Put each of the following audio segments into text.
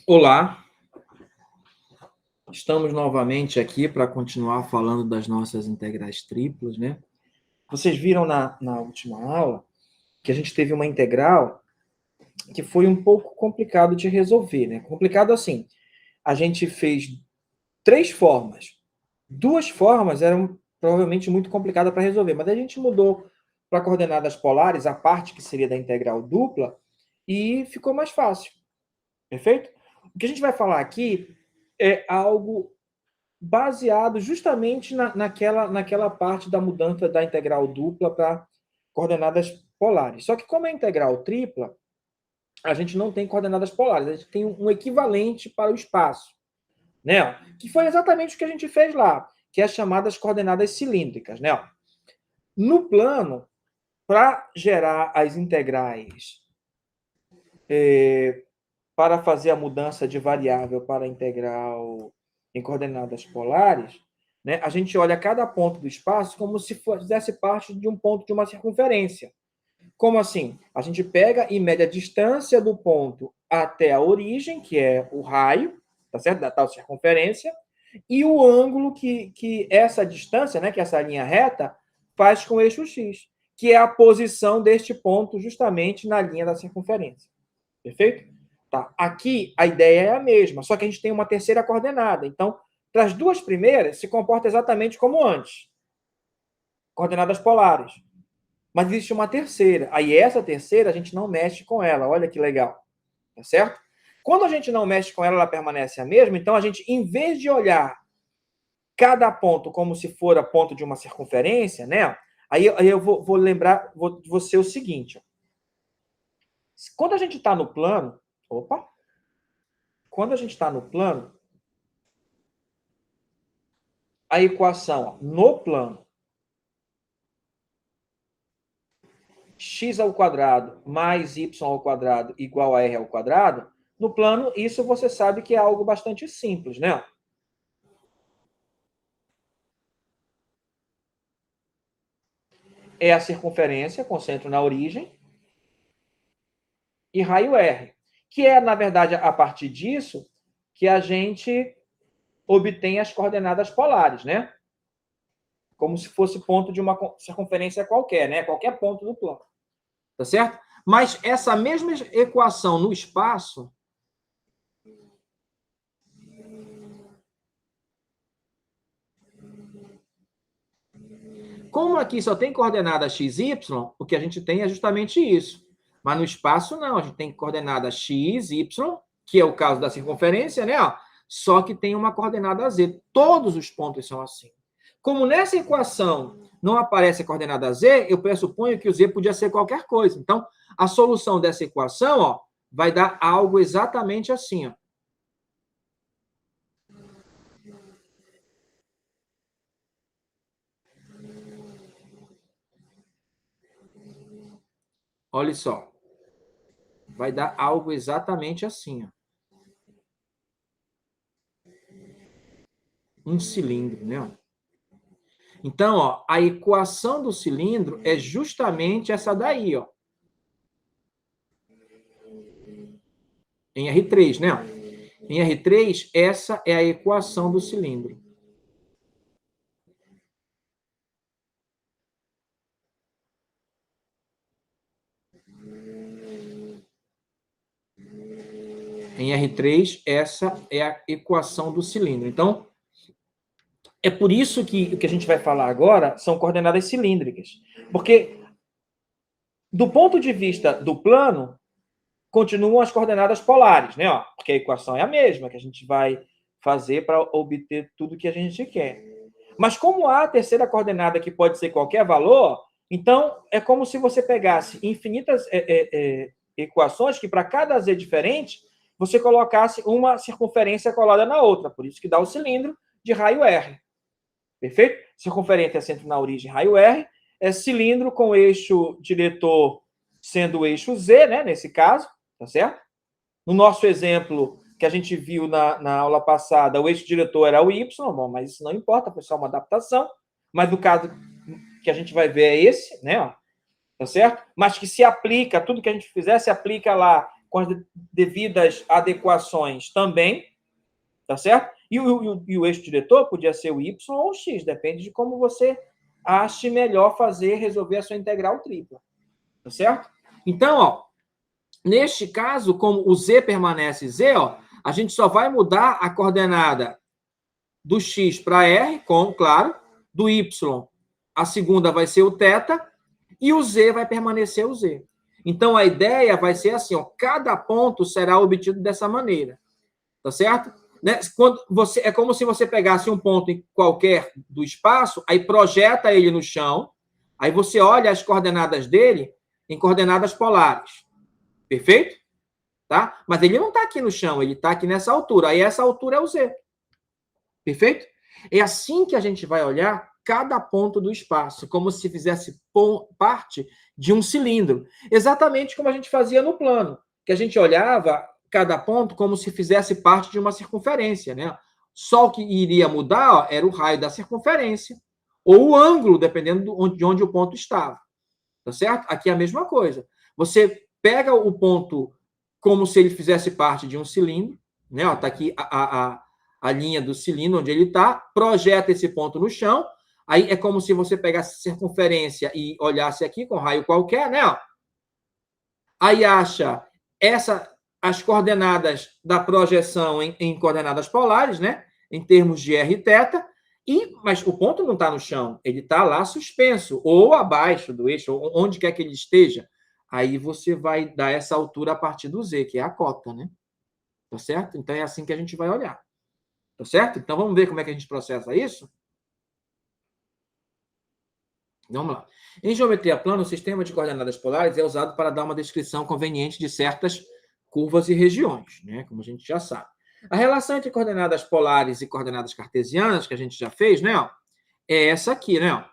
Olá, estamos novamente aqui para continuar falando das nossas integrais triplas, né? Vocês viram na última aula que a gente teve uma integral que foi um pouco complicado de resolver, né? Complicado assim, a gente fez três formas. Duas formas eram provavelmente muito complicadas para resolver, mas a gente mudou para coordenadas polares, a parte que seria da integral dupla, e ficou mais fácil, perfeito? O que a gente vai falar aqui é algo baseado justamente naquela parte da mudança da integral dupla para coordenadas polares. Só que como é integral tripla, a gente não tem coordenadas polares, a gente tem um equivalente para o espaço, né? Que foi exatamente o que a gente fez lá, que é as chamadas coordenadas cilíndricas, né? No plano, para gerar as integrais para fazer a mudança de variável para a integral em coordenadas polares, né, a gente olha cada ponto do espaço como se fizesse parte de um ponto de uma circunferência. Como assim? A gente pega e mede a distância do ponto até a origem, que é o raio, tá certo? Da tal circunferência, e o ângulo que essa distância, né, que essa linha reta, faz com o eixo x, que é a posição deste ponto justamente na linha da circunferência. Perfeito? Tá. Aqui a ideia é a mesma, só que a gente tem uma terceira coordenada. Então, para as duas primeiras, se comporta exatamente como antes. Coordenadas polares. Mas existe uma terceira. Aí essa terceira a gente não mexe com ela. Olha que legal. Tá certo? Quando a gente não mexe com ela, ela permanece a mesma. Então, a gente, em vez de olhar cada ponto como se for a ponto de uma circunferência, né? Aí eu vou lembrar, vou ser o seguinte. Ó. Quando a gente está no plano... Opa! Quando a gente está no plano, a equação no plano x ao quadrado mais y ao quadrado igual a r ao quadrado, no plano, isso você sabe que é algo bastante simples, né? É a circunferência com centro na origem e raio r, que é, na verdade, a partir disso que a gente obtém as coordenadas polares, né? Como se fosse ponto de uma circunferência qualquer, né? Qualquer ponto do plano. Tá certo? Mas essa mesma equação no espaço como aqui só tem coordenada x, y, o que a gente tem é justamente isso. Mas no espaço, não. A gente tem coordenada x, y, que é o caso da circunferência, né? Só que tem uma coordenada z. Todos os pontos são assim. Como nessa equação não aparece a coordenada z, eu pressuponho que o z podia ser qualquer coisa. Então, a solução dessa equação, ó, vai dar algo exatamente assim, ó. Olha só. Vai dar algo exatamente assim, ó. Um cilindro, né? Então, ó, a equação do cilindro é justamente essa daí, ó. Em R3, né? Em R3, essa é a equação do cilindro. Em R3, essa é a equação do cilindro. Então, é por isso que o que a gente vai falar agora são coordenadas cilíndricas. Porque, do ponto de vista do plano, continuam as coordenadas polares, né? Porque a equação é a mesma que a gente vai fazer para obter tudo que a gente quer. Mas como há a terceira coordenada que pode ser qualquer valor, então é como se você pegasse infinitas equações que para cada z diferente, você colocasse uma circunferência colada na outra. Por isso que dá o cilindro de raio R. Perfeito? Circunferência é centro na origem, raio R. É cilindro com eixo diretor sendo o eixo Z, né, nesse caso, tá certo? No nosso exemplo que a gente viu na aula passada, o eixo diretor era o Y, bom, mas isso não importa, foi só uma adaptação. Mas no caso que a gente vai ver é esse, né? Ó, tá certo? Mas que se aplica, tudo que a gente fizer se aplica lá com as devidas adequações também, tá certo? E o eixo diretor podia ser o Y ou o X, depende de como você ache melhor resolver a sua integral tripla, tá certo? Então, ó, neste caso, como o Z permanece Z, ó, a gente só vai mudar a coordenada do X para R, claro, do Y, a segunda vai ser o θ, e o Z vai permanecer o Z. Então, a ideia vai ser assim, ó, cada ponto será obtido dessa maneira, tá certo? Né? É como se você pegasse um ponto em qualquer do espaço, aí projeta ele no chão, aí você olha as coordenadas dele em coordenadas polares. Perfeito? Tá? Mas ele não está aqui no chão, ele está aqui nessa altura. Aí essa altura é o Z. Perfeito? É assim que a gente vai olhar cada ponto do espaço, como se fizesse parte de um cilindro. Exatamente como a gente fazia no plano, que a gente olhava cada ponto como se fizesse parte de uma circunferência, né? Só o que iria mudar, ó, era o raio da circunferência, ou o ângulo, dependendo de onde o ponto estava. Tá certo? Aqui é a mesma coisa. Você pega o ponto como se ele fizesse parte de um cilindro, né? Ó, tá aqui a linha do cilindro onde ele está, projeta esse ponto no chão, aí é como se você pegasse a circunferência e olhasse aqui com raio qualquer, né? Ó. Aí acha as coordenadas da projeção em coordenadas polares, né? Em termos de r e θ, mas o ponto não está no chão, ele está lá suspenso, ou abaixo do eixo, ou onde quer que ele esteja. Aí você vai dar essa altura a partir do Z, que é a cota, né? Tá certo? Então é assim que a gente vai olhar. Tá certo? Então vamos ver como é que a gente processa isso? Vamos lá. Em geometria plana, o sistema de coordenadas polares é usado para dar uma descrição conveniente de certas curvas e regiões, né? Como a gente já sabe. A relação entre coordenadas polares e coordenadas cartesianas, que a gente já fez, né? Ó, é essa aqui, né? Ó.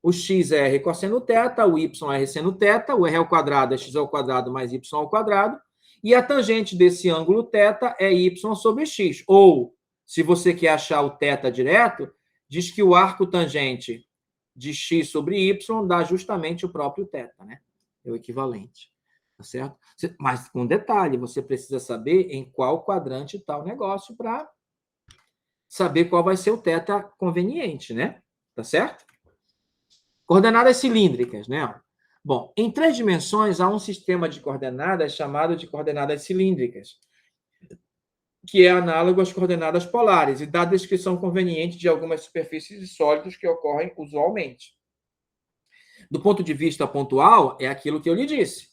O x é r cosseno θ, o y é r seno θ, o r ao quadrado é x ao quadrado mais y ao quadrado, e a tangente desse ângulo θ é y sobre x. Ou, se você quer achar o θ direto, diz que o arco tangente de x sobre y dá justamente o próprio θ, né? É o equivalente. Tá certo? Mas com detalhe, você precisa saber em qual quadrante está o negócio para saber qual vai ser o θ conveniente, né? Tá certo? Coordenadas cilíndricas, né? Bom, em 3 dimensões há um sistema de coordenadas chamado de coordenadas cilíndricas, que é análogo às coordenadas polares e dá a descrição conveniente de algumas superfícies e sólidos que ocorrem usualmente. Do ponto de vista pontual, é aquilo que eu lhe disse.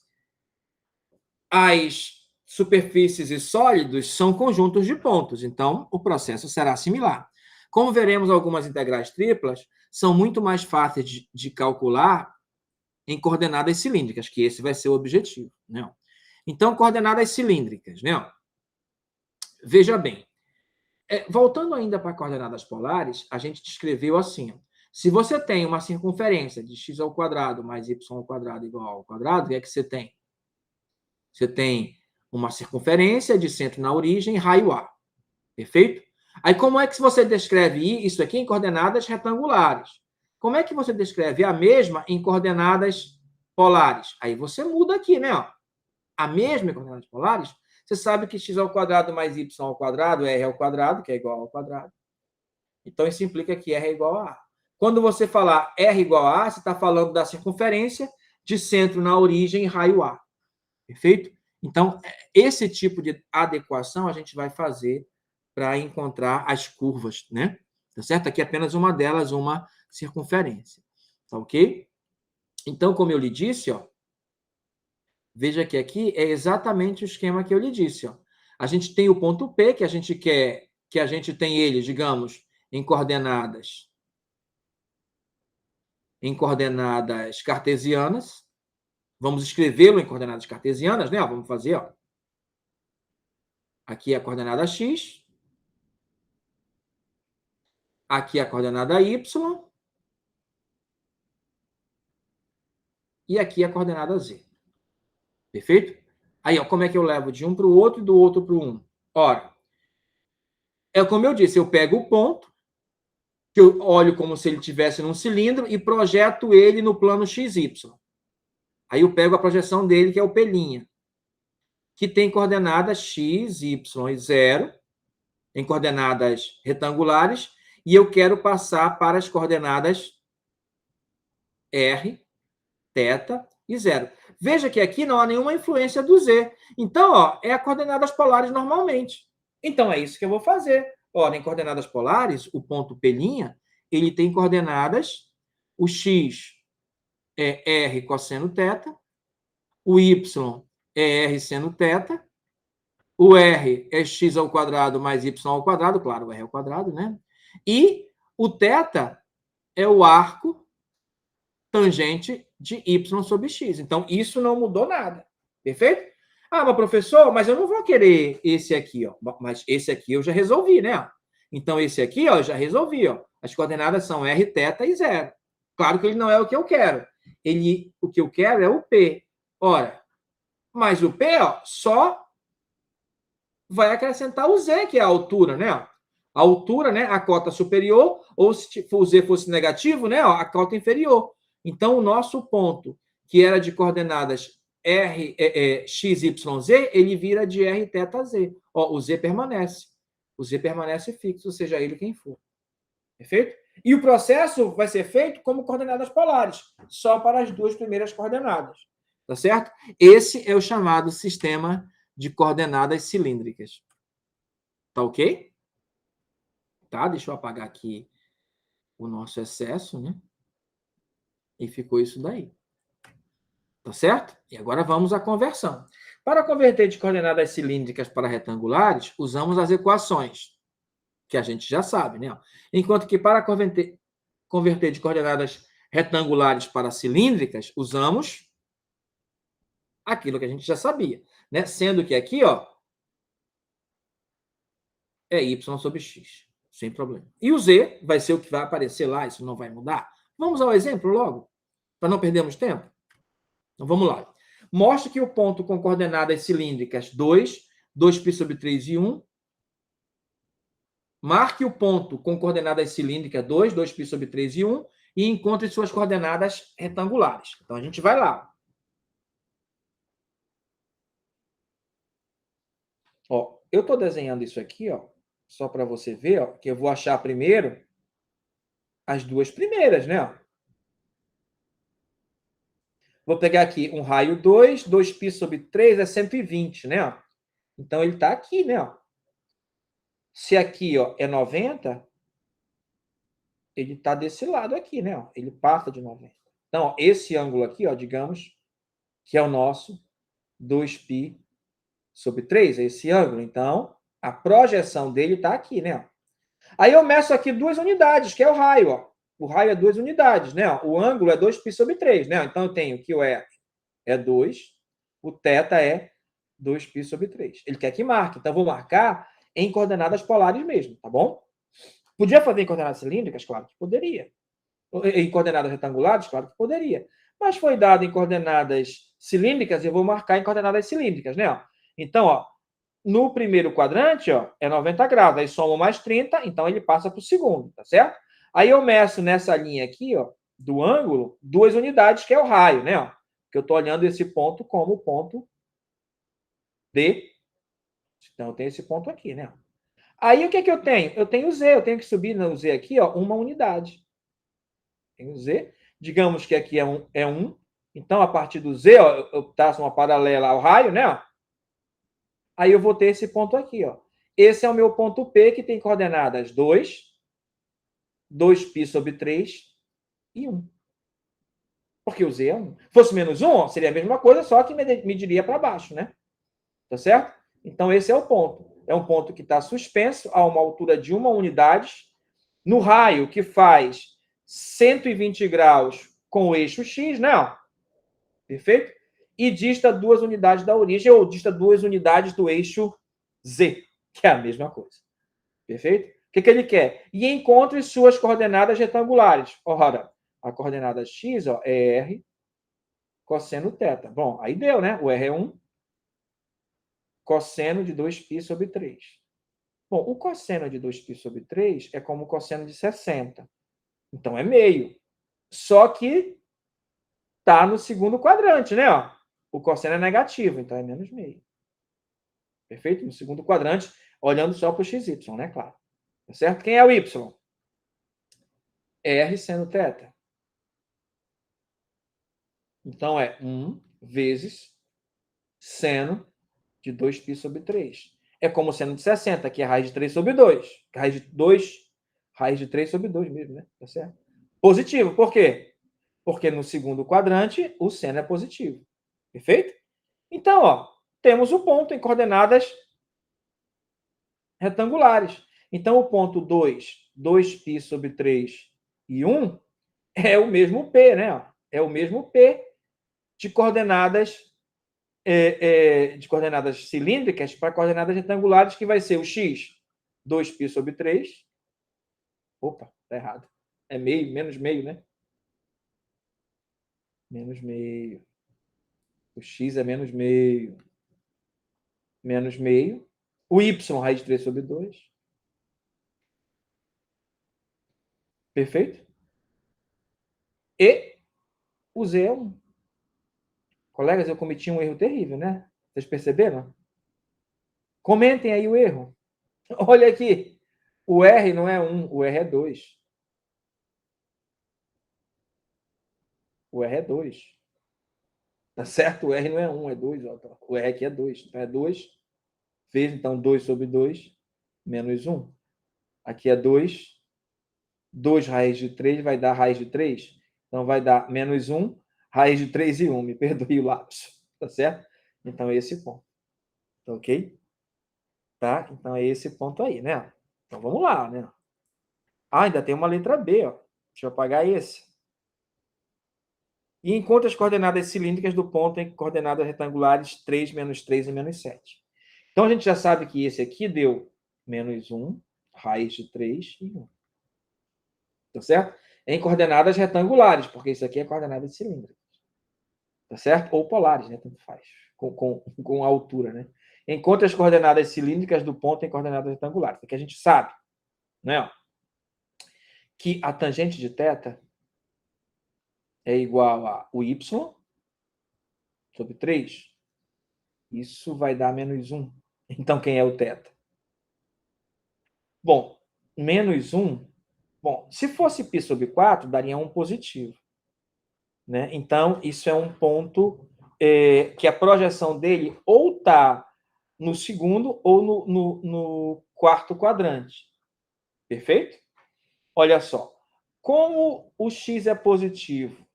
As superfícies e sólidos são conjuntos de pontos, então o processo será similar. Como veremos, algumas integrais triplas são muito mais fáceis de calcular em coordenadas cilíndricas, que esse vai ser o objetivo. Né? Então, coordenadas cilíndricas. Né? Veja bem, voltando ainda para coordenadas polares, a gente descreveu assim, se você tem uma circunferência de x ao quadrado mais y ao quadrado igual ao quadrado, o que é que você tem? Você tem uma circunferência de centro na origem, raio A. Perfeito? Aí, como é que você descreve isso aqui em coordenadas retangulares? Como é que você descreve a mesma em coordenadas polares? Aí você muda aqui, né? Ó. A mesma em coordenadas polares, você sabe que x ao quadrado mais y ao quadrado é r ao quadrado, que é igual ao quadrado. Então, isso implica que r é igual a A. Quando você falar r igual a A, você está falando da circunferência de centro na origem, raio A. Perfeito? Então, esse tipo de adequação a gente vai fazer para encontrar as curvas, né? Tá certo? Aqui é apenas uma delas, uma circunferência. Tá ok? Então, como eu lhe disse, ó, veja que aqui é exatamente o esquema que eu lhe disse, ó. A gente tem o ponto P, que a gente quer que a gente tem ele, digamos, em coordenadas cartesianas. Vamos escrevê-lo em coordenadas cartesianas, né? Ó, vamos fazer, ó. Aqui é a coordenada x. Aqui é a coordenada y. E aqui é a coordenada z. Perfeito? Aí, ó, como é que eu levo de um para o outro e do outro para o 1? Ora, é como eu disse, eu pego o ponto, que eu olho como se ele estivesse num cilindro e projeto ele no plano XY. Aí eu pego a projeção dele, que é o P'. que tem coordenadas x, y e 0, em coordenadas retangulares, e eu quero passar para as coordenadas r, θ e 0. Veja que aqui não há nenhuma influência do z. Então, ó, é a coordenadas polares normalmente. Então, é isso que eu vou fazer. Ó, em coordenadas polares, o ponto P', ele tem coordenadas, o x é r cosseno θ, o y é r seno θ, o r é x ao quadrado mais y ao quadrado, claro, o r ao quadrado, né? E o θ é o arco tangente de y sobre x. Então, isso não mudou nada. Perfeito? Ah, mas professor, mas eu não vou querer esse aqui, ó. Mas esse aqui eu já resolvi, né? Então, esse aqui, ó, eu já resolvi, ó. As coordenadas são r, θ e 0. Claro que ele não é o que eu quero. O que eu quero é o P. Ora, mas o P, ó, só vai acrescentar o Z, que é a altura, né? A altura, né? A cota superior, ou se o Z fosse negativo, né? A cota inferior. Então, o nosso ponto, que era de coordenadas x, y, z, ele vira de r, θ, z. Ó, o z permanece. O z permanece fixo, seja ele quem for. Perfeito? E o processo vai ser feito como coordenadas polares, só para as duas primeiras coordenadas. Tá certo? Esse é o chamado sistema de coordenadas cilíndricas. Tá ok? Tá? Deixa eu apagar aqui o nosso excesso, né? E ficou isso daí. Tá certo? E agora vamos à conversão. Para converter de coordenadas cilíndricas para retangulares, usamos as equações, que a gente já sabe, né? Enquanto que para converter de coordenadas retangulares para cilíndricas, usamos aquilo que a gente já sabia, né? Sendo que aqui, ó, é y sobre x, sem problema. E o z vai ser o que vai aparecer lá, isso não vai mudar. Vamos ao exemplo logo, para não perdermos tempo? Então, vamos lá. Mostre que o ponto com coordenadas cilíndricas 2, 2π sobre 3 e 1. Marque o ponto com coordenadas cilíndricas 2, 2π sobre 3 e 1 e encontre suas coordenadas retangulares. Então, a gente vai lá. Ó, eu estou desenhando isso aqui, ó, só para você ver, ó, que eu vou achar primeiro as duas primeiras, né? Vou pegar aqui um raio 2, 2π sobre 3 é 120, né? Então, ele está aqui, né? Se aqui, ó, é 90, ele está desse lado aqui, né? Ele passa de 90. Então, ó, esse ângulo aqui, ó, digamos que é o nosso 2π sobre 3, é esse ângulo. Então, a projeção dele está aqui, né? Aí eu meço aqui duas unidades, que é o raio, ó. O raio é 2 unidades, né? O ângulo é 2π sobre 3, né? Então, eu tenho que o R é 2, o θ é 2π sobre 3. Ele quer que marque, então eu vou marcar em coordenadas polares mesmo, tá bom? Podia fazer em coordenadas cilíndricas? Claro que poderia. Em coordenadas retangulares? Claro que poderia. Mas foi dado em coordenadas cilíndricas, eu vou marcar em coordenadas cilíndricas, né? Então, ó, no primeiro quadrante, ó, é 90 graus. Aí somo mais 30, então ele passa para o segundo, tá certo? Aí eu meço nessa linha aqui, ó, do ângulo, 2 unidades, que é o raio, né? Ó, que eu estou olhando esse ponto como ponto D. Então, eu tenho esse ponto aqui, né? Aí, o que eu tenho? Eu tenho Z. Eu tenho que subir no Z aqui, ó, uma unidade. Tenho Z. Digamos que aqui é 1. Então, a partir do Z, ó, eu traço uma paralela ao raio, né? Aí eu vou ter esse ponto aqui, ó. Esse é o meu ponto P, que tem coordenadas 2, 2π sobre 3 e 1. Porque o Z é 1. Se fosse menos 1, ó, seria a mesma coisa, só que mediria para baixo, né? Tá certo? Então, esse é o ponto. É um ponto que está suspenso a uma altura de 1 unidade, no raio que faz 120 graus com o eixo X, né? Perfeito? E dista 2 unidades da origem, ou dista 2 unidades do eixo Z, que é a mesma coisa. Perfeito? O que ele quer? E encontre suas coordenadas retangulares. Ora, a coordenada X, ó, é R cosseno θ. Bom, aí deu, né? O R é 1, cosseno de 2π sobre 3. Bom, o cosseno de 2π sobre 3 é como o cosseno de 60. Então, é meio. Só que está no segundo quadrante, né? Ó. O cosseno é negativo, então é menos meio. Perfeito? No segundo quadrante, olhando só para o xy, né? Claro. Tá certo? Quem é o y? R seno θ. Então, é 1 vezes seno de 2π sobre 3. É como seno de 60, que é raiz de 3 sobre 2. Raiz de 2, raiz de 3 sobre 2 mesmo, né? Tá certo? Positivo. Por quê? Porque no segundo quadrante, o seno é positivo. Perfeito? Então, ó, temos o ponto em coordenadas retangulares. Então, o ponto 2, 2π sobre 3 e 1 é o mesmo P, né? É o mesmo P de coordenadas cilíndricas para coordenadas retangulares, que vai ser o x, 2π sobre 3. Opa, tá errado. É meio, menos meio, né? Menos meio. O x é menos meio. Menos meio. O y, raiz de 3 sobre 2. Perfeito? E o z é 1. Colegas, eu cometi um erro terrível, né? Vocês perceberam? Comentem aí o erro. Olha aqui. O R não é 1, o R é 2. O R é 2. Tá certo? O R não é 1, é 2. Ó. O R aqui é 2. Então, é 2 vezes, então, 2 sobre 2 menos 1. Aqui é 2. 2 raiz de 3 vai dar raiz de 3. Então, vai dar menos 1, raiz de 3 e 1. Me perdoe o lapso. Tá certo? Então, é esse ponto. Tá ok? Tá? Então, é esse ponto aí, né? Então, vamos lá, né? Ah, ainda tem uma letra B, ó. Deixa eu apagar esse. E encontra as coordenadas cilíndricas do ponto em coordenadas retangulares 3, menos 3 e menos 7. Então, a gente já sabe que esse aqui deu menos 1, raiz de 3 e 1. Tá certo? Em coordenadas retangulares, porque isso aqui é coordenada cilíndrica. Tá certo? Ou polares, né? Tanto faz. Com a altura, né? Encontra as coordenadas cilíndricas do ponto em coordenadas retangulares. Porque a gente sabe, né? Que a tangente de θ é igual a o y sobre 3. Isso vai dar menos 1. Então, quem é o θ? Bom, menos 1. Bom, se fosse π sobre 4, daria 1 positivo. Né? Então, isso é um ponto que a projeção dele ou está no segundo ou no quarto quadrante. Perfeito? Olha só. Como o x é positivo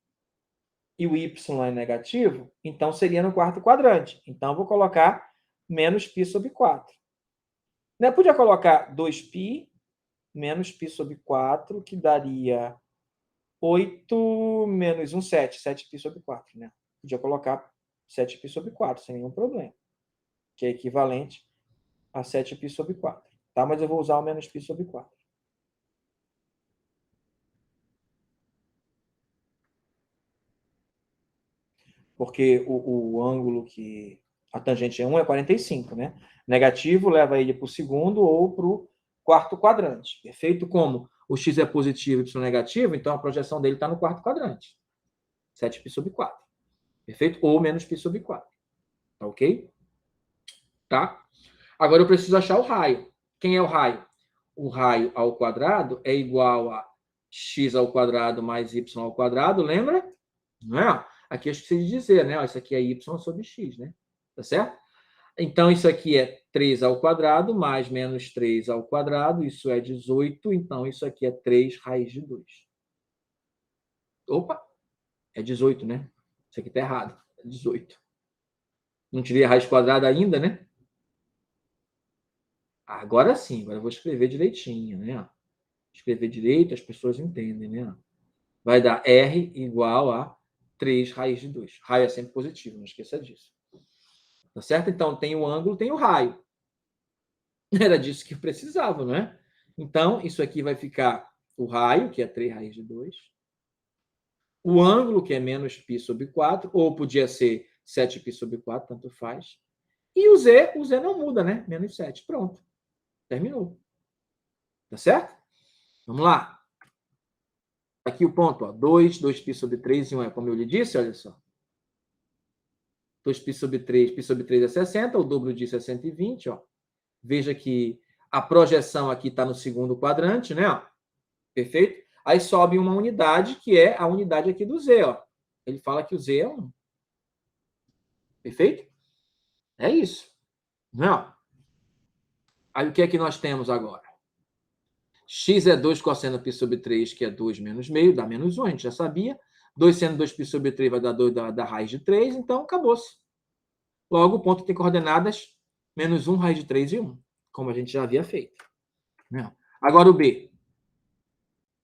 e o y é negativo, então seria no quarto quadrante. Então, eu vou colocar menos π sobre 4. Né? Eu podia colocar 2π menos π sobre 4, que daria 8 menos 1, 7. 7π sobre 4, né? Podia colocar 7π sobre 4, sem nenhum problema. Que é equivalente a 7π sobre 4. Tá? Mas eu vou usar o menos π sobre 4. Porque o ângulo que a tangente é 1 é 45, né? Negativo leva ele para o segundo ou para o quarto quadrante. Perfeito? Como o x é positivo e y negativo, então a projeção dele está no quarto quadrante. 7π sobre 4. Perfeito? Ou menos π sobre 4. Tá ok? Tá? Agora eu preciso achar o raio. Quem é o raio? O raio ao quadrado é igual a x ao quadrado mais y ao quadrado, lembra? Não é? Aqui eu esqueci de dizer, né? Isso aqui é y sobre x, né? Tá certo? Então, isso aqui é 3 ao quadrado mais menos 3 ao quadrado, isso é 18, então isso aqui é 3 raiz de 2. Opa! É 18, né? Isso aqui tá errado. É 18. Não tirei a raiz quadrada ainda, né? Agora sim, agora eu vou escrever direitinho, né? Escrever direito, as pessoas entendem, né? Vai dar R igual a 3 raiz de 2. Raio é sempre positivo, não esqueça disso. Tá certo? Então, tem o ângulo, tem o raio. Era disso que eu precisava, não é? Então, isso aqui vai ficar o raio, que é 3 raiz de 2. O ângulo, que é menos π sobre 4, ou podia ser 7π sobre 4, tanto faz. E o Z não muda, né? Menos 7. Pronto. Terminou. Tá certo? Vamos lá. Aqui o ponto, ó, 2, 2π sobre 3 e 1 é como eu lhe disse, olha só. 2π sobre 3, π sobre 3 é 60, o dobro disso é 120, ó. Veja que a projeção aqui está no segundo quadrante, né? Ó. Perfeito? Aí sobe uma unidade, que é a unidade aqui do Z, ó. Ele fala que o Z é 1. Perfeito? É isso. Não. Aí o que é que nós temos agora? X é 2 cosseno π sobre 3, que é 2 menos meio, dá menos 1, a gente já sabia. 2 sendo 2π sobre 3 vai dar 2 da raiz de 3, então acabou-se. Logo, o ponto tem coordenadas menos 1, raiz de 3 e 1, como a gente já havia feito. Agora o B.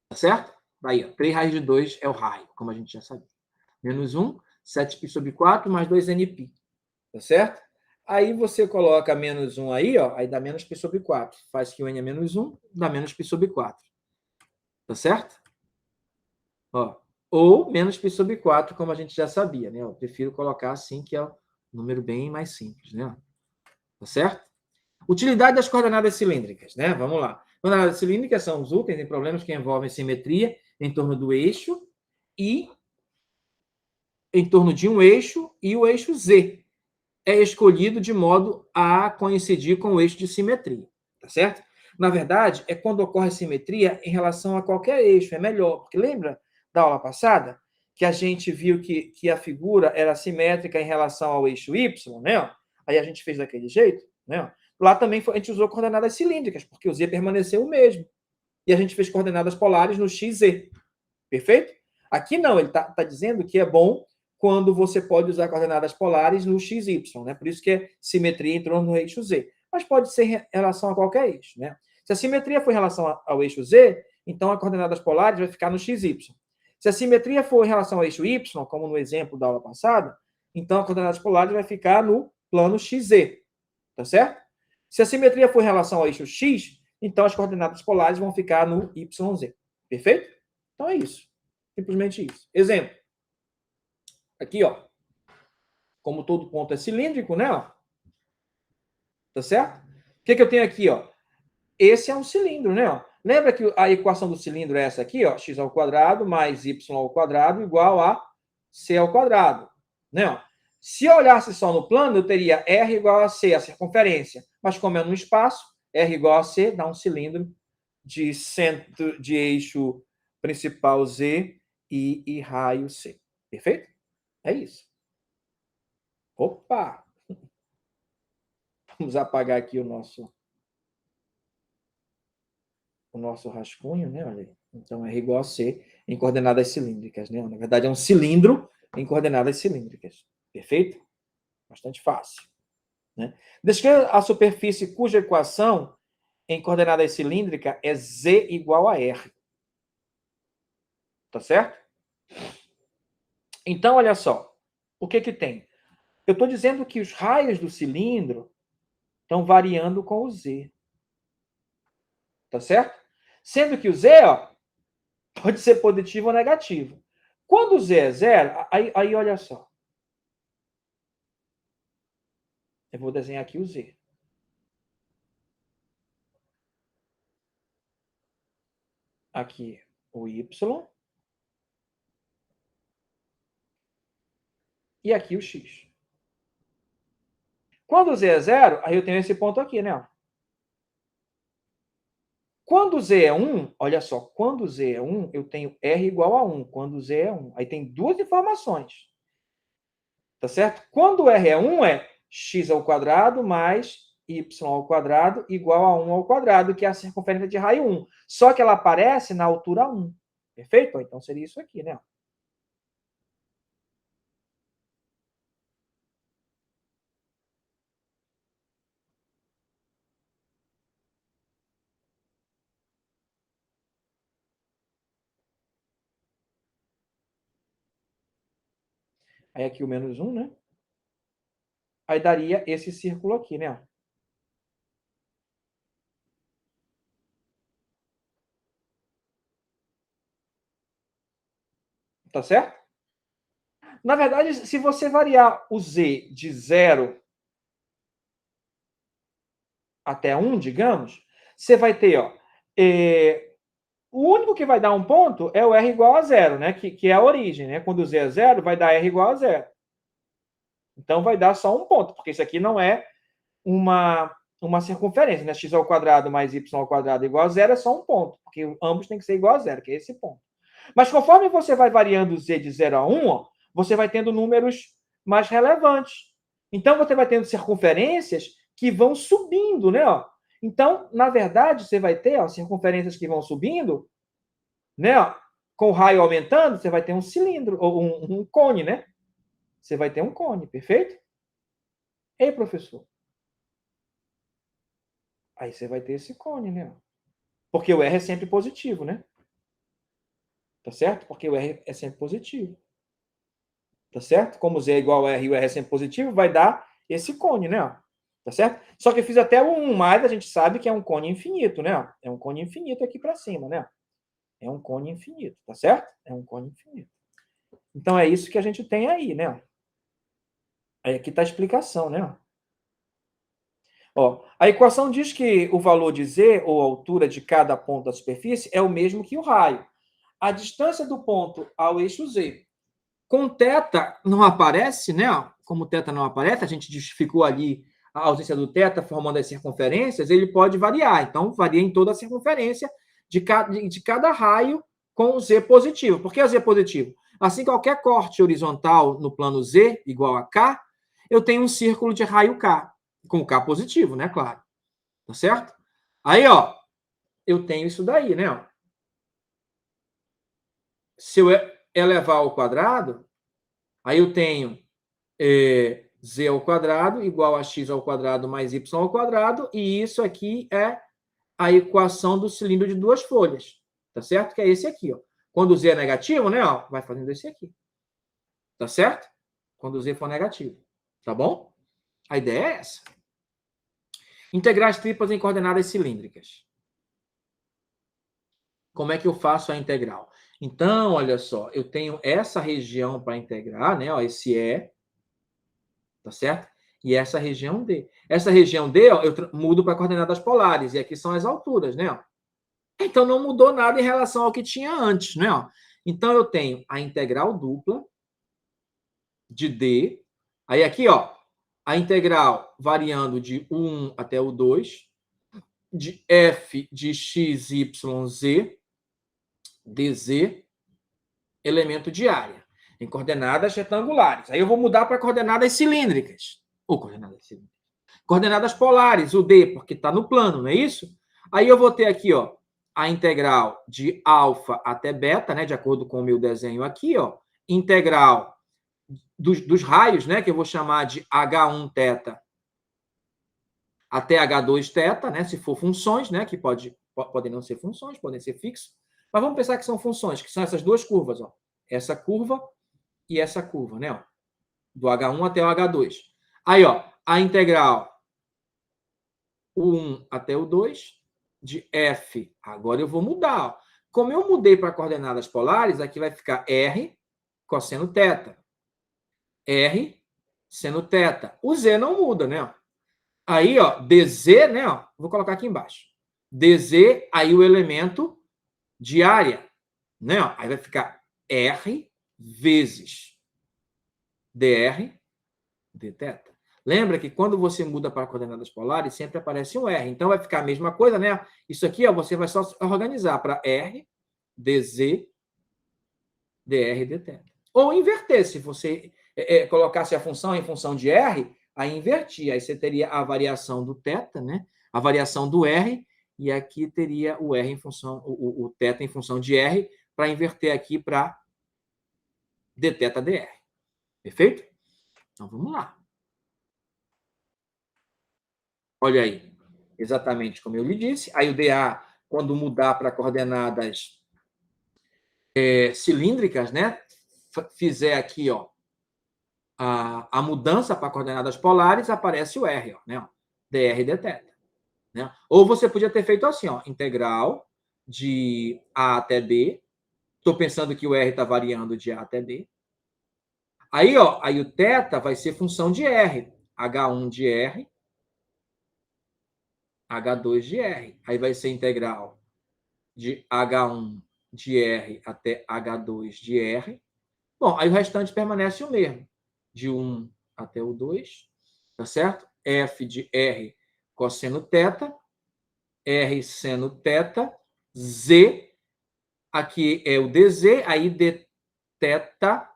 Tá certo? Daí, ó, 3 raiz de 2 é o raio, como a gente já sabia. Menos 1, 7π sobre 4, mais 2nπ. Tá certo? Aí você coloca menos 1 aí, ó, aí dá menos π sobre 4. Faz que o n é menos 1, dá menos π sobre 4. Tá certo? Ó, ou menos π sobre 4, como a gente já sabia, né? Eu prefiro colocar assim, que é um número bem mais simples, né? Tá certo? Utilidade das coordenadas cilíndricas, né? Vamos lá. Coordenadas cilíndricas são os úteis em problemas que envolvem simetria em torno do eixo e em torno de um eixo e o eixo Z é escolhido de modo a coincidir com o eixo de simetria, tá certo? Na verdade, é quando ocorre simetria em relação a qualquer eixo, é melhor, porque lembra da aula passada que a gente viu que a figura era simétrica em relação ao eixo Y, né? Aí a gente fez daquele jeito, né? Lá também a gente usou coordenadas cilíndricas, porque o Z permaneceu o mesmo. E a gente fez coordenadas polares no XZ. Perfeito? Aqui não, ele está dizendo que é bom quando você pode usar coordenadas polares no XY, né? Por isso que é simetria em torno do eixo Z. Mas pode ser em relação a qualquer eixo, né? Se a simetria for em relação ao eixo Z, então as coordenadas polares vai ficar no XY. Se a simetria for em relação ao eixo Y, como no exemplo da aula passada, então as coordenadas polares vai ficar no plano XZ, tá certo? Se a simetria for em relação ao eixo X, então as coordenadas polares vão ficar no YZ. Perfeito? Então é isso. Simplesmente isso. Exemplo. Aqui, ó. Como todo ponto é cilíndrico, né? Ó. Tá certo? O que eu tenho aqui, ó? Esse é um cilindro, né? Ó. Lembra que a equação do cilindro é essa aqui, ó? X ao quadrado mais y ao quadrado igual a c ao quadrado, né? Ó. Se eu olhasse só no plano, eu teria R igual a C, a circunferência. Mas como é no espaço, R igual a C dá um cilindro de centro de eixo principal Z e raio C. Perfeito? É isso. Opa! Vamos apagar aqui o nosso rascunho, né? Olha aí. Então, R igual a C em coordenadas cilíndricas, né? Na verdade, é um cilindro em coordenadas cilíndricas. Perfeito? Bastante fácil. Né? Descreva a superfície cuja equação em coordenadas cilíndricas é Z igual a R. Tá certo? Então, olha só. O que tem? Eu estou dizendo que os raios do cilindro estão variando com o Z. Tá certo? Sendo que o Z, ó, pode ser positivo ou negativo. Quando o Z é zero, aí olha só. Eu vou desenhar aqui o Z. Aqui o Y. E aqui o X. Quando o Z é zero, aí eu tenho esse ponto aqui, né? Quando o Z é 1, olha só, quando o Z é 1, eu tenho R igual a 1. Quando o Z é 1. Aí tem duas informações. Tá certo? Quando o R é 1, é x ao quadrado mais y ao quadrado igual a 1 ao quadrado, que é a circunferência de raio 1. Só que ela aparece na altura 1. Perfeito? Então seria isso aqui, né? Aí aqui o menos 1, né? Aí daria esse círculo aqui, né? Tá certo? Na verdade, se você variar o Z de 0 até 1, digamos, você vai ter, ó, o único que vai dar um ponto é o R igual a 0, né? Que é a origem, né? Quando o Z é 0, vai dar R igual a 0. Então, vai dar só um ponto, porque isso aqui não é uma circunferência, né? X ao quadrado mais y ao quadrado igual a zero é só um ponto, porque ambos têm que ser igual a zero, que é esse ponto. Mas conforme você vai variando z de 0 a 1, ó, você vai tendo números mais relevantes. Então, você vai tendo circunferências que vão subindo, né? Ó. Então, na verdade, você vai ter ó, circunferências que vão subindo, né? Ó, com o raio aumentando, você vai ter um cilindro, ou um cone, né? Você vai ter um cone, perfeito? Ei, professor. Aí você vai ter esse cone, né? Porque o R é sempre positivo, né? Tá certo? Porque o R é sempre positivo. Tá certo? Como Z é igual a R e o R é sempre positivo, vai dar esse cone, né? Tá certo? Só que eu fiz até o 1 mais, a gente sabe que é um cone infinito, né? É um cone infinito aqui para cima, né? É um cone infinito, tá certo? É um cone infinito. Então é isso que a gente tem aí, né? Aí aqui está a explicação, né? Ó, a equação diz que o valor de Z, ou a altura de cada ponto da superfície, é o mesmo que o raio. A distância do ponto ao eixo Z. Com θ não aparece, né? Como θ não aparece, a gente justificou ali a ausência do θ formando as circunferências, ele pode variar. Então, varia em toda a circunferência de cada raio com o Z positivo. Por que o Z positivo? Assim, qualquer corte horizontal no plano Z igual a K, eu tenho um círculo de raio K, com K positivo, né? Claro. Tá certo? Aí, ó, eu tenho isso daí, né? Se eu elevar ao quadrado, aí eu tenho z ao quadrado igual a x ao quadrado mais y ao quadrado, e isso aqui é a equação do cilindro de duas folhas, tá certo? Que é esse aqui, ó. Quando o z é negativo, né, ó, vai fazendo esse aqui, tá certo? Quando o z for negativo, tá bom? A ideia é essa. Integrar as tripas em coordenadas cilíndricas. Como é que eu faço a integral? Então, olha só, eu tenho essa região para integrar, né, ó, esse E, tá certo? E essa região D. Essa região D, ó, eu mudo para coordenadas polares, e aqui são as alturas, né? Ó. Então, não mudou nada em relação ao que tinha antes, né? Ó. Então, eu tenho a integral dupla de D. Aí, aqui, ó, a integral variando de 1 até o 2, de f de x, y, z, dz, elemento de área, em coordenadas retangulares. Aí eu vou mudar para coordenadas cilíndricas. Ou coordenadas cilíndricas. Coordenadas polares, o D, porque está no plano, não é isso? Aí eu vou ter aqui, ó, a integral de alfa até beta, né, de acordo com o meu desenho aqui, ó, integral dos raios, né, que eu vou chamar de H1 θ até H2 θ, né, se for funções, né, que podem não ser funções, podem ser fixos, mas vamos pensar que são funções, que são essas duas curvas, ó, essa curva e essa curva, né, ó, do H1 até o H2. Aí, ó, a integral o 1 até o 2, de F. Agora eu vou mudar. Ó. Como eu mudei para coordenadas polares, aqui vai ficar R cosseno θ. R seno θ. O Z não muda, né? Aí, ó, DZ, né? Ó, vou colocar aqui embaixo. DZ, aí o elemento de área, né? Ó, aí vai ficar R vezes dr dθ. Lembra que quando você muda para coordenadas polares, sempre aparece um R. Então, vai ficar a mesma coisa, né? Isso aqui, ó, você vai só organizar para R, dz, dr, dθ. Ou inverter, se você colocasse a função em função de R, aí invertir. Aí você teria a variação do θ, né? A variação do R, e aqui teria o R em função, o θ em função de R, para inverter aqui para dθ dr. Perfeito? Então, vamos lá. Olha aí, exatamente como eu lhe disse. Aí o dA, quando mudar para coordenadas cilíndricas, né? Fizer aqui, ó, a mudança para coordenadas polares, aparece o R, ó, né? dr dθ. Né? Ou você podia ter feito assim, ó, integral de A até B. Estou pensando que o R está variando de A até B. Aí, ó, aí o θ vai ser função de R. H1 de R, H2 de R. Aí vai ser integral de H1 de R até H2 de R. Bom, aí o restante permanece o mesmo, de 1 até o 2, tá certo? F de R cosseno θ, R seno θ, Z, aqui é o DZ, aí d θ,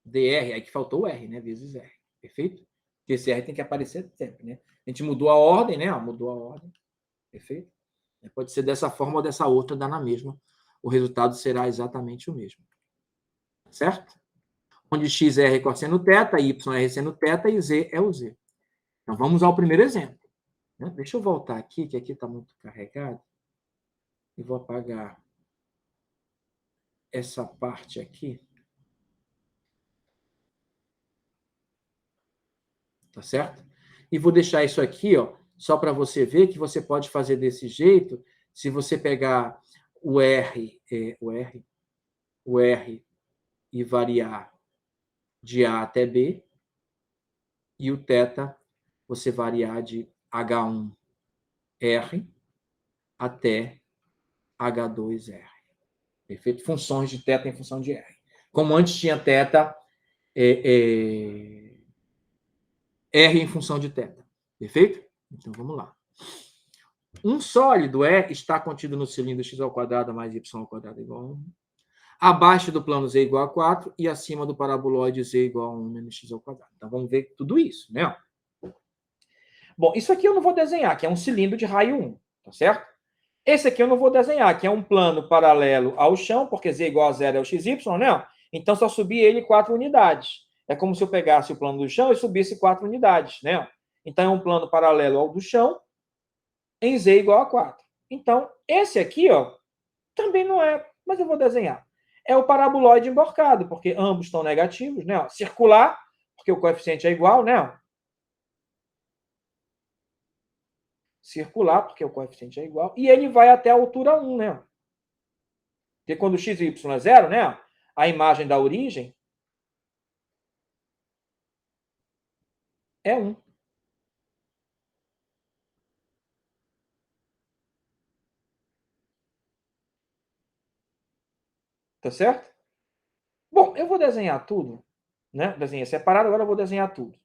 dr, aí que faltou o R, né? Vezes R, perfeito? Porque esse R tem que aparecer sempre, né? A gente mudou a ordem, né? Mudou a ordem, perfeito? Pode ser dessa forma ou dessa outra, dá na mesma. O resultado será exatamente o mesmo, certo? Onde x é R cosseno θ, y é R seno θ e Z é o Z. Então, vamos ao primeiro exemplo. Deixa eu voltar aqui, que aqui está muito carregado. E vou apagar essa parte aqui. Tá certo? E vou deixar isso aqui, ó, só para você ver que você pode fazer desse jeito, se você pegar o R e variar de A até B, e o θ você variar de H1R até H2R. Perfeito? Funções de θ em função de R. Como antes tinha θ, R em função de θ. Perfeito? Então, vamos lá. Um sólido está contido no cilindro x ao quadrado mais y ao quadrado igual a 1. Abaixo do plano z igual a 4 e acima do paraboloide z igual a 1 menos x ao quadrado. Então, vamos ver tudo isso, né? Bom, isso aqui eu não vou desenhar, que é um cilindro de raio 1, tá certo? Esse aqui eu não vou desenhar, que é um plano paralelo ao chão, porque z igual a 0 é o xy, né? Então, só subir ele 4 unidades. É como se eu pegasse o plano do chão e subisse 4 unidades, né? Então, é um plano paralelo ao do chão, em z igual a 4. Então, esse aqui, ó, também não é, mas eu vou desenhar. É o paraboloide emborcado, porque ambos estão negativos, né? Circular, porque o coeficiente é igual, né? Circular, porque o coeficiente é igual. E ele vai até a altura 1, né? Porque quando x e y é 0, né? A imagem da origem é 1. Tá certo? Bom, eu vou desenhar tudo, né? Desenhei separado, agora eu vou desenhar tudo.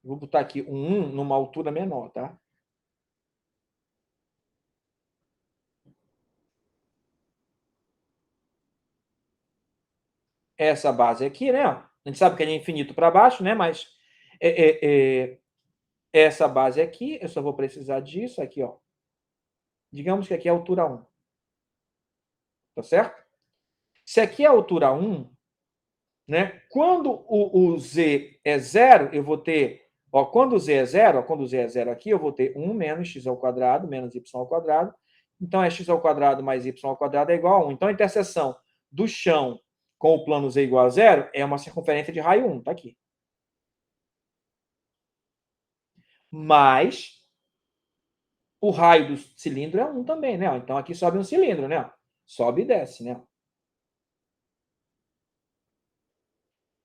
Vou botar aqui um 1 numa altura menor, tá? Essa base aqui, né? A gente sabe que ele é infinito para baixo, né? Mas essa base aqui, eu só vou precisar disso aqui, ó. Digamos que aqui é a altura 1. Tá certo? Se aqui é a altura 1, né? Quando o z é 0, eu vou ter, ó, quando o z é 0, ó, quando o z é 0 aqui, eu vou ter 1 menos x ao quadrado, menos y ao quadrado. Então, é x ao quadrado mais y ao quadrado é igual a 1. Então, a interseção do chão com o plano z igual a 0 é uma circunferência de raio 1, tá aqui. Mas o raio do cilindro é 1 também, né? Então, aqui sobe um cilindro, né? Sobe e desce, né?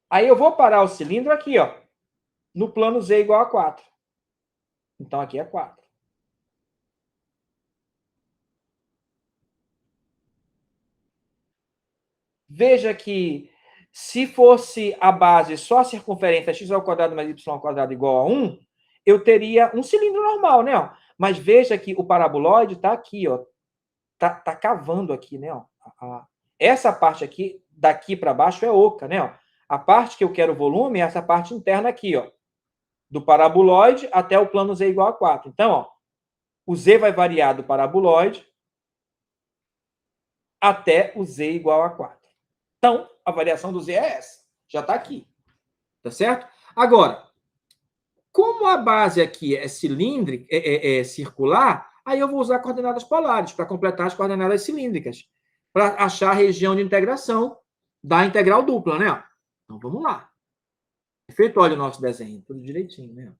Aí eu vou parar o cilindro aqui, ó, no plano z igual a 4. Então, aqui é 4. Veja que se fosse a base só a circunferência x ao quadrado mais y ao quadrado igual a 1, eu teria um cilindro normal, né? Mas veja que o paraboloide está aqui, ó. Tá cavando aqui, né? Essa parte aqui, daqui para baixo, é oca, né? A parte que eu quero volume é essa parte interna aqui, ó. Do paraboloide até o plano z igual a 4. Então, ó, o z vai variar do paraboloide até o z igual a 4. Então, a variação do z é essa. Já está aqui. Tá certo? Agora, como a base aqui é cilíndrica, é circular, aí eu vou usar coordenadas polares para completar as coordenadas cilíndricas, para achar a região de integração da integral dupla, né? Então, vamos lá. Perfeito? Olha o nosso desenho, tudo direitinho, né?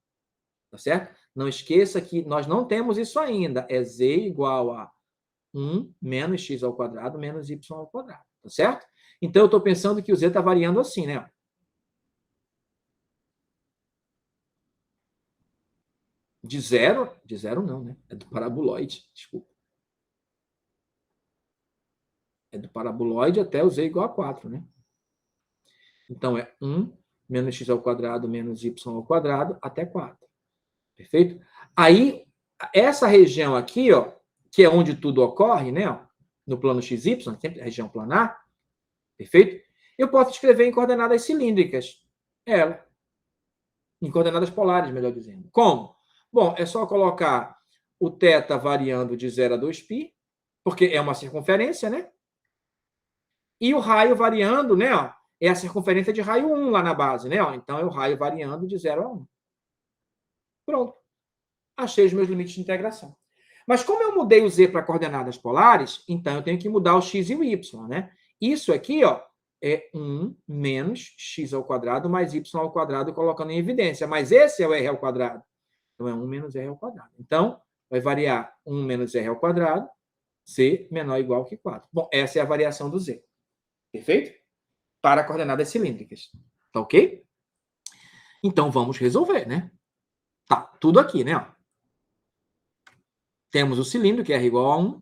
Tá certo? Não esqueça que nós não temos isso ainda. É z igual a 1 menos x ao quadrado menos y ao quadrado. Tá certo? Então, eu estou pensando que o z está variando assim, né? De zero não, né? É do paraboloide, desculpa. É do paraboloide até o z igual a 4, né? Então, é 1 menos x ao quadrado menos y ao quadrado até 4. Perfeito? Aí, essa região aqui, ó, que é onde tudo ocorre, né? Ó, no plano XY, sempre a região planar, perfeito? Eu posso escrever em coordenadas cilíndricas. Ela. Em coordenadas polares, melhor dizendo. Como? Bom, é só colocar o θ variando de 0 a 2π, porque é uma circunferência, né? E o raio variando, né? Ó, é a circunferência de raio 1 lá na base, né? Ó, então, é o raio variando de 0 a 1. Pronto. Achei os meus limites de integração. Mas como eu mudei o z para coordenadas polares, então eu tenho que mudar o x e o y, né? Isso aqui, ó, é 1 menos x ao quadrado mais y ao quadrado, colocando em evidência. Mas esse é o r ao quadrado. Então, é 1 menos r ao quadrado. Então, vai variar 1 menos r ao quadrado, z menor ou igual que 4. Bom, essa é a variação do z. Perfeito? Para coordenadas cilíndricas. Tá ok? Então, vamos resolver, né? Tá, tudo aqui, né? Ó. Temos o cilindro, que é r igual a 1.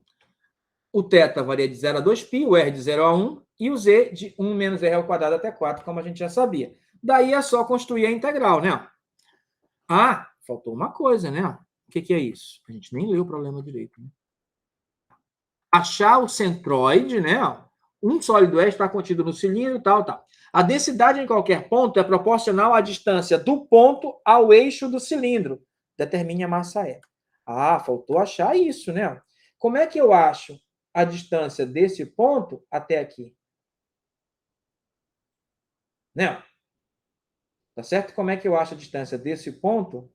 O θ varia de 0 a 2π, o r de 0 a 1, e o z de 1 menos r ao quadrado até 4, como a gente já sabia. Daí é só construir a integral, né? Ah, faltou uma coisa, né? O que é isso? A gente nem leu o problema direito. Né? Achar o centroide, né? Um sólido S está contido no cilindro, tal. A densidade em qualquer ponto é proporcional à distância do ponto ao eixo do cilindro. Determine a massa E. Ah, faltou achar isso, né? Como é que eu acho a distância desse ponto até aqui? Né? Tá certo? Como é que eu acho a distância desse ponto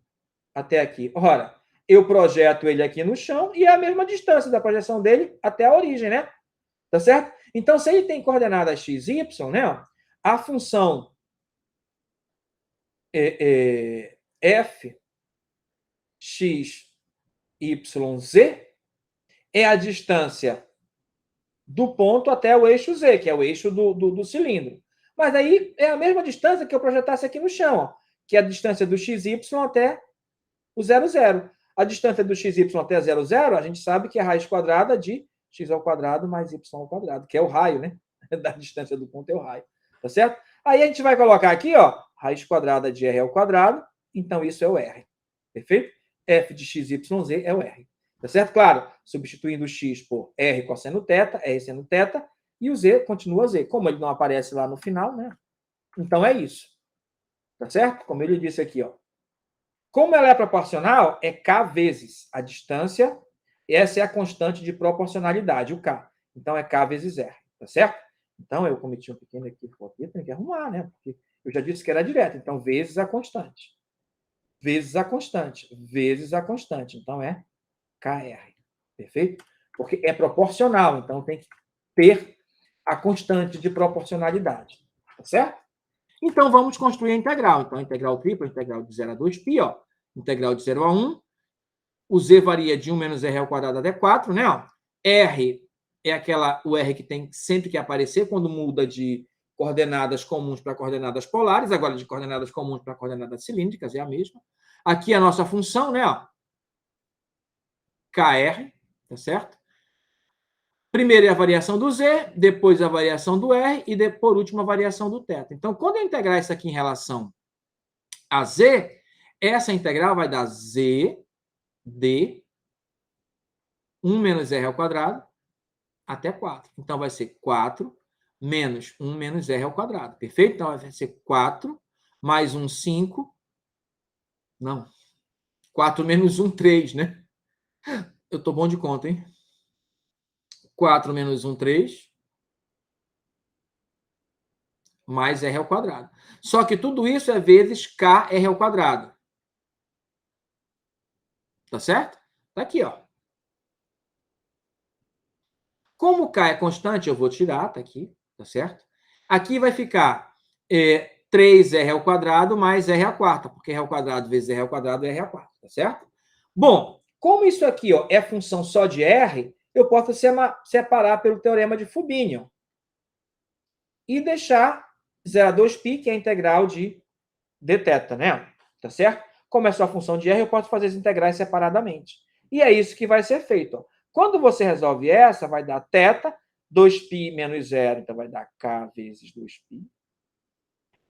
até aqui? Ora, eu projeto ele aqui no chão e é a mesma distância da projeção dele até a origem, né? Tá certo? Então, se ele tem coordenadas x, y, né? A função f, x, y, z é a distância do ponto até o eixo z, que é o eixo do cilindro. Mas aí é a mesma distância que eu projetasse aqui no chão, ó, que é a distância do xy até o 0, 0. A distância do xy até 0, 0, a gente sabe que é a raiz quadrada de x ao quadrado mais y ao quadrado, que é o raio, né? Da distância do ponto é o raio. Tá certo? Aí a gente vai colocar aqui, ó, raiz quadrada de r ao quadrado, então isso é o r. Perfeito? F de x, y, z é o r. Tá certo? Claro, substituindo o x por r cosseno θ, r seno θ, e o z continua z. Como ele não aparece lá no final, né? Então é isso. Tá certo? Como ele disse aqui, ó. Como ela é proporcional, é k vezes a distância. Essa é a constante de proporcionalidade, o k. Então, é k vezes r, tá certo? Então, eu cometi um pequeno equívoco aqui, tenho que arrumar, né? Porque eu já disse que era direto. Então, vezes a constante. Vezes a constante. Vezes a constante. Então, é kr. Perfeito? Porque é proporcional. Então, tem que ter a constante de proporcionalidade. Tá certo? Então, vamos construir a integral. Então, a integral tripla, a integral de 0 a 2π, ó. Integral de 0 a 1. O z varia de 1 menos r ao quadrado até 4, né? Ó. R é o R que tem sempre que aparecer quando muda de coordenadas comuns para coordenadas polares. Agora, de coordenadas comuns para coordenadas cilíndricas, é a mesma. Aqui a nossa função, né? Ó. KR, tá certo? Primeiro é a variação do z, depois a variação do r e, por último, a variação do θ. Então, quando eu integrar isso aqui em relação a z, essa integral vai dar z de 1 menos r ao quadrado até 4. Então, vai ser 4 menos 1 menos r ao quadrado. Perfeito? Então, vai ser 4 mais 1, 5. Não. 4 menos 1, 3, né? Eu estou bom de conta, hein? 4 menos 1, 3. Mais r ao quadrado. Só que tudo isso é vezes kr ao quadrado. Tá certo? Tá aqui, ó. Como k é constante, eu vou tirar, tá aqui, tá certo? Aqui vai ficar 3r ao quadrado mais r à quarta, porque r ao quadrado vezes r ao quadrado é r à quarta, tá certo? Bom, como isso aqui, ó, é função só de r, eu posso separar pelo teorema de Fubinian e deixar 0 a 2π, que é a integral de dθ, né? Tá certo? Como é só função de r, eu posso fazer as integrais separadamente. E é isso que vai ser feito. Ó. Quando você resolve essa, vai dar θ 2π menos 0, então vai dar k vezes 2π.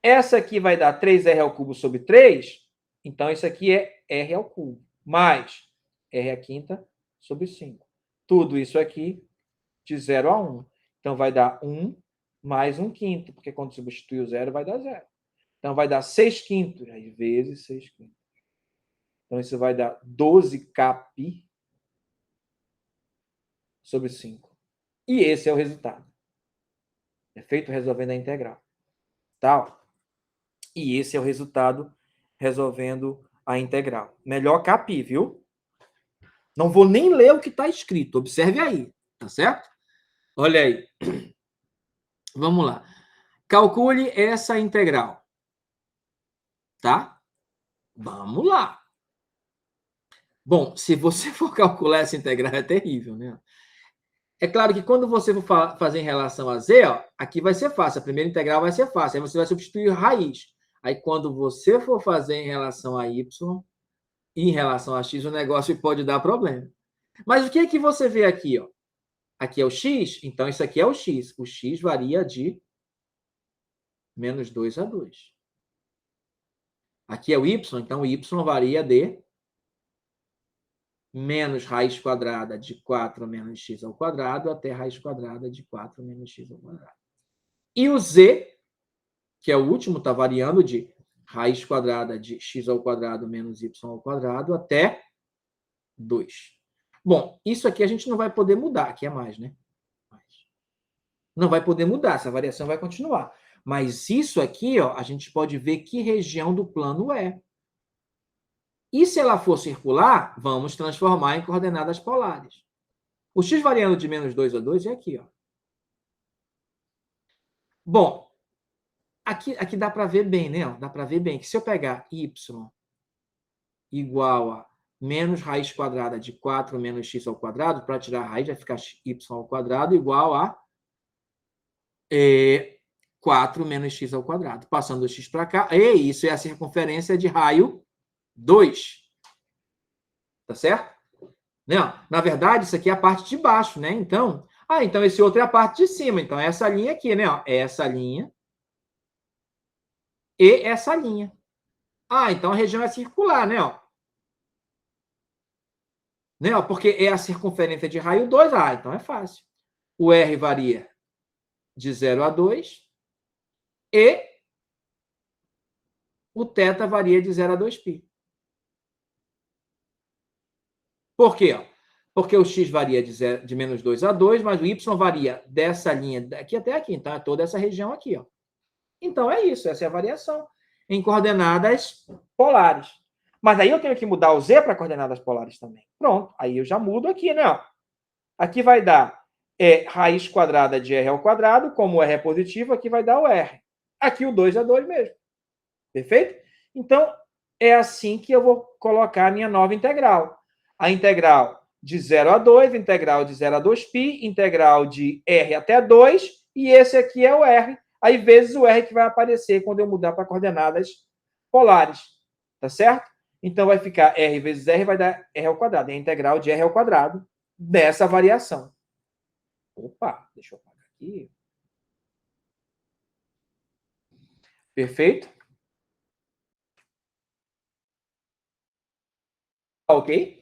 Essa aqui vai dar 3r ao cubo sobre 3, então isso aqui é r ao cubo, mais r à quinta sobre 5. Tudo isso aqui de 0 a 1. Então vai dar 1 mais 1 quinto, porque quando substituir o 0 vai dar 0. Então vai dar 6 quintos, aí vezes 6 quintos. Então isso vai dar 12kπ sobre 5. E esse é o resultado. É feito resolvendo a integral. Tá? E esse é o resultado resolvendo a integral. Melhor kπ, viu? Não vou nem ler o que está escrito. Observe aí, tá certo? Olha aí. Vamos lá. Calcule essa integral. Tá? Vamos lá. Bom, se você for calcular essa integral, é terrível, né? É claro que quando você for fazer em relação a z, ó, aqui vai ser fácil. A primeira integral vai ser fácil. Aí você vai substituir raiz. Aí quando você for fazer em relação a y e em relação a x, o negócio pode dar problema. Mas o que é que você vê aqui? Ó? Aqui é o x, então isso aqui é o x. O x varia de menos 2 a 2. Aqui é o y, então o y varia de menos raiz quadrada de 4 menos x ao quadrado até raiz quadrada de 4 menos x ao quadrado. E o z, que é o último, está variando de raiz quadrada de x ao quadrado menos y ao quadrado até 2. Bom, isso aqui a gente não vai poder mudar, aqui é mais, né? Não vai poder mudar, essa variação vai continuar. Mas isso aqui, ó, a gente pode ver que região do plano é. E se ela for circular, vamos transformar em coordenadas polares. O x variando de menos 2 a 2 é aqui, ó. Bom, aqui dá para ver bem, né? Dá para ver bem que se eu pegar y igual a menos raiz quadrada de 4 menos x ao quadrado, para tirar a raiz vai ficar y ao quadrado igual a 4 menos x ao quadrado. Passando o x para cá, e isso é a circunferência de raio 2. Tá certo? Não, na verdade, isso aqui é a parte de baixo, né? Então, então esse outro é a parte de cima. Então, é essa linha aqui, né? Ó, essa linha e essa linha. Então a região é circular, né? Ó. Né? Ó, porque é a circunferência de raio 2. Então é fácil. O R varia de 0 a 2 e o θ varia de 0 a 2π. Por quê? Porque o x varia de menos 2 a 2, mas o y varia dessa linha daqui até aqui. Então, é toda essa região aqui. Ó. Então, é isso. Essa é a variação em coordenadas polares. Mas aí eu tenho que mudar o z para coordenadas polares também. Pronto. Aí eu já mudo aqui, né? Aqui vai dar raiz quadrada de r ao quadrado. Como o r é positivo, aqui vai dar o r. Aqui o 2 é 2 mesmo. Perfeito? Então, é assim que eu vou colocar a minha nova integral. A integral de 0 a 2, integral de 0 a 2π, integral de r até 2, e esse aqui é o r, aí vezes o r que vai aparecer quando eu mudar para coordenadas polares. Tá certo? Então, vai ficar r vezes r, vai dar r ao quadrado. É a integral de r ao quadrado dessa variação. Opa, deixa eu apagar aqui. Perfeito? Ok?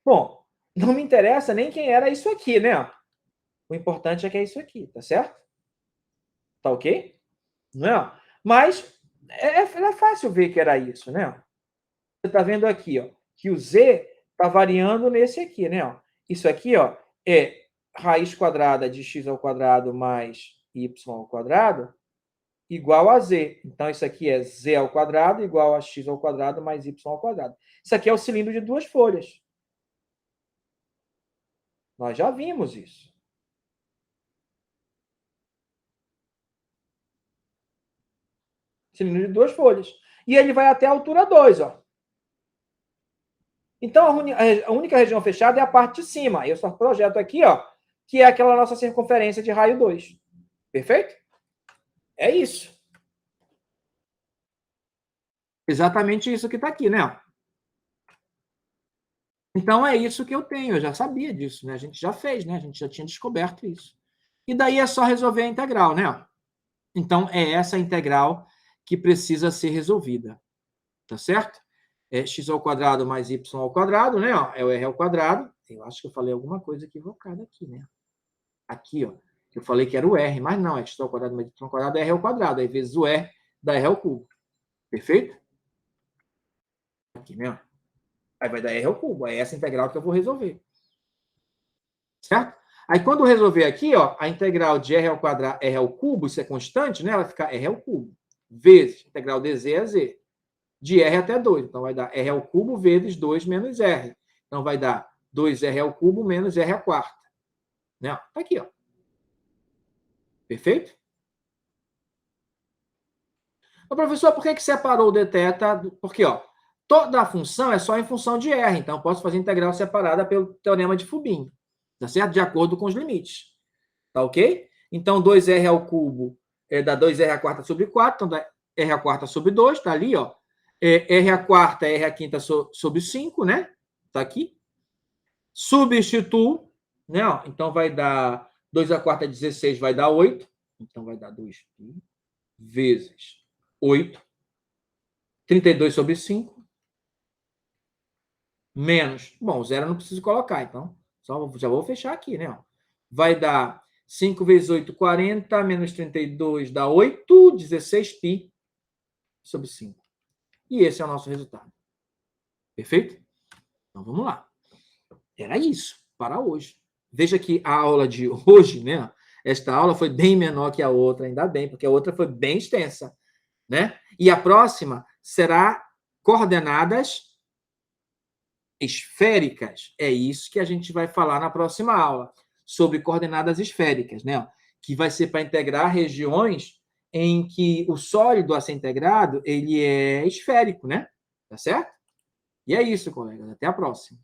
Bom, não me interessa nem quem era isso aqui, né? O importante é que é isso aqui, tá certo? Tá ok? Não é? Mas é fácil ver que era isso, né? Você está vendo aqui, ó, que o z está variando nesse aqui, né? Ó. Isso aqui, ó, é raiz quadrada de x ao quadrado mais y ao quadrado igual a z. Então, isso aqui é z ao quadrado igual a x ao quadrado mais y ao quadrado. Isso aqui é o cilindro de duas folhas. Nós já vimos isso. Cilindro de duas folhas. E ele vai até a altura 2, ó. Então, a única região fechada é a parte de cima. Eu só projeto aqui, ó, que é aquela nossa circunferência de raio 2. Perfeito? É isso. Exatamente isso que está aqui, né? Então, é isso que eu tenho. Eu já sabia disso, né? A gente já fez, né? A gente já tinha descoberto isso. E daí é só resolver a integral, né? Então, é essa integral que precisa ser resolvida. Tá certo? É x ao quadrado mais y ao quadrado, né? É o r ao quadrado. Eu acho que eu falei alguma coisa equivocada aqui, né? Aqui, ó. Eu falei que era o r, mas não, é x ao quadrado mais y ao quadrado é r ao quadrado. Aí vezes o r dá r ao cubo. Perfeito? Aqui, né? Aí vai dar r ao cubo. É essa integral que eu vou resolver. Certo? Aí, quando eu resolver aqui, ó, a integral de r ao quadrado, r ao cubo, isso é constante, né? Ela fica r ao cubo. Vezes integral de z a z. De r até 2. Então, vai dar r ao cubo vezes 2 menos r. Então, vai dar 2r ao cubo menos r à quarta. Né? Tá aqui, ó. Perfeito? Mas, professor, por que separou o dθ? Porque, ó, toda a função é só em função de r. Então, eu posso fazer integral separada pelo teorema de Fubini. Tá certo? De acordo com os limites. Tá ok? Então, 2r ao cubo dá 2r à quarta sobre 4. Então, dá r à quarta sobre 2. Tá ali, ó. R à quarta, R à quinta sobre 5, né? Tá aqui. Substituo, né? Ó, então, vai dar 2 à quarta, 16, vai dar 8. Então, vai dar 2 vezes 8. 32 sobre 5. Menos. Bom, zero eu não preciso colocar, então. Já vou fechar aqui, né? Ó. Vai dar 5 vezes 8, 40. Menos 32 dá 8. 16π sobre 5. E esse é o nosso resultado. Perfeito? Então, vamos lá. Era isso para hoje. Veja que a aula de hoje, né? Esta aula foi bem menor que a outra, ainda bem, porque a outra foi bem extensa, né? E a próxima será coordenadas esféricas. É isso que a gente vai falar na próxima aula, sobre coordenadas esféricas, né? Que vai ser para integrar regiões em que o sólido a ser integrado, ele é esférico, né? Tá certo? E é isso, colegas. Até a próxima.